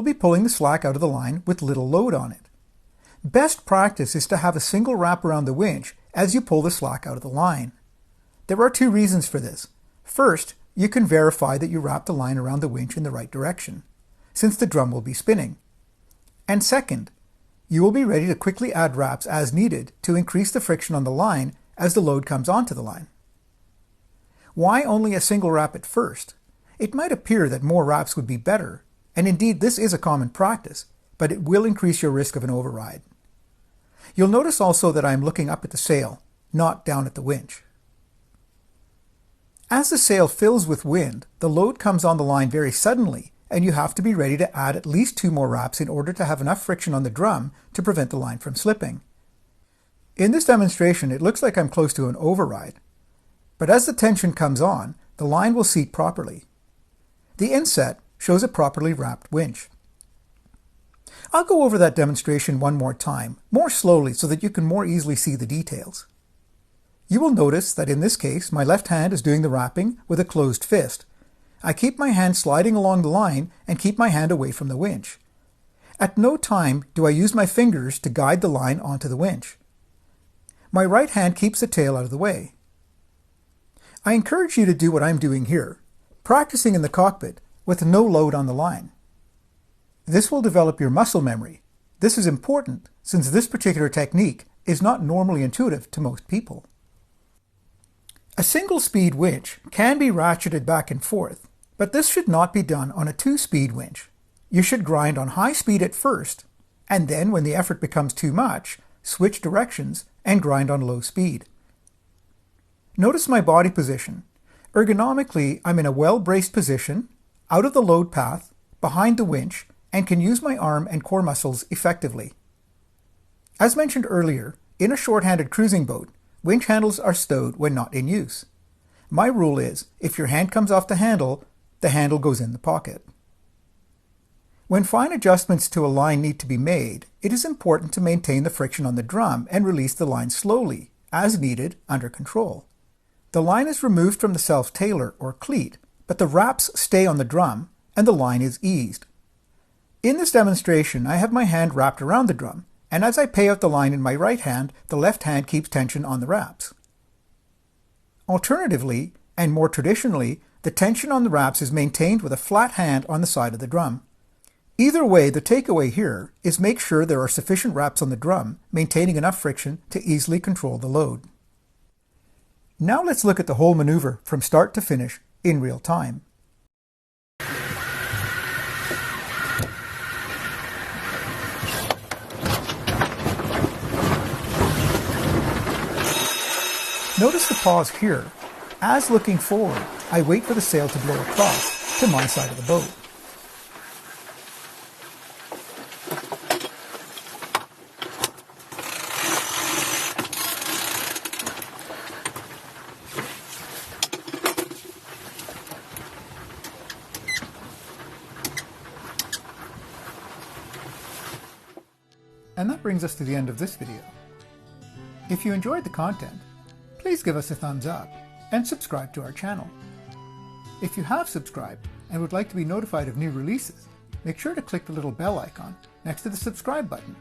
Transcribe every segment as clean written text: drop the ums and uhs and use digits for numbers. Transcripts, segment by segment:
You'll be pulling the slack out of the line with little load on it. Best practice is to have a single wrap around the winch as you pull the slack out of the line. There are two reasons for this. First, you can verify that you wrap the line around the winch in the right direction, since the drum will be spinning. And second, you will be ready to quickly add wraps as needed to increase the friction on the line as the load comes onto the line. Why only a single wrap at first? It might appear that more wraps would be better, and indeed this is a common practice, but it will increase your risk of an override. You'll notice also that I am looking up at the sail, not down at the winch. As the sail fills with wind, the load comes on the line very suddenly, and you have to be ready to add at least 2 more wraps in order to have enough friction on the drum to prevent the line from slipping. In this demonstration, it looks like I'm close to an override, but as the tension comes on, the line will seat properly. The inset shows a properly wrapped winch. I'll go over that demonstration one more time, more slowly so that you can more easily see the details. You will notice that in this case, my left hand is doing the wrapping with a closed fist. I keep my hand sliding along the line and keep my hand away from the winch. At no time do I use my fingers to guide the line onto the winch. My right hand keeps the tail out of the way. I encourage you to do what I'm doing here, practicing in the cockpit with no load on the line. This will develop your muscle memory. This is important since this particular technique is not normally intuitive to most people. A single-speed winch can be ratcheted back and forth, but this should not be done on a 2-speed winch. You should grind on high speed at first, and then when the effort becomes too much, switch directions and grind on low speed. Notice my body position. Ergonomically, I'm in a well-braced position, out of the load path, behind the winch, and can use my arm and core muscles effectively. As mentioned earlier, in a short-handed cruising boat, winch handles are stowed when not in use. My rule is, if your hand comes off the handle goes in the pocket. When fine adjustments to a line need to be made, it is important to maintain the friction on the drum and release the line slowly, as needed, under control. The line is removed from the self-tailer or cleat, but the wraps stay on the drum and the line is eased. In this demonstration, I have my hand wrapped around the drum, and as I pay out the line in my right hand, the left hand keeps tension on the wraps. Alternatively, and more traditionally, the tension on the wraps is maintained with a flat hand on the side of the drum. Either way, the takeaway here is make sure there are sufficient wraps on the drum, maintaining enough friction to easily control the load. Now let's look at the whole maneuver from start to finish in real time. Notice the pause here. As looking forward, I wait for the sail to blow across to my side of the boat. And that brings us to the end of this video. If you enjoyed the content, please give us a thumbs up and subscribe to our channel. If you have subscribed and would like to be notified of new releases, make sure to click the little bell icon next to the subscribe button.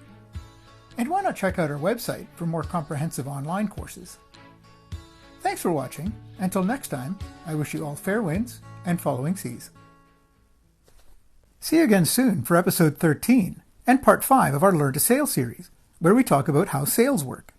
And why not check out our website for more comprehensive online courses? Thanks for watching. Until next time, I wish you all fair winds and following seas. See you again soon for episode 13 and part 5 of our Learn to Sail series, where we talk about how sails work.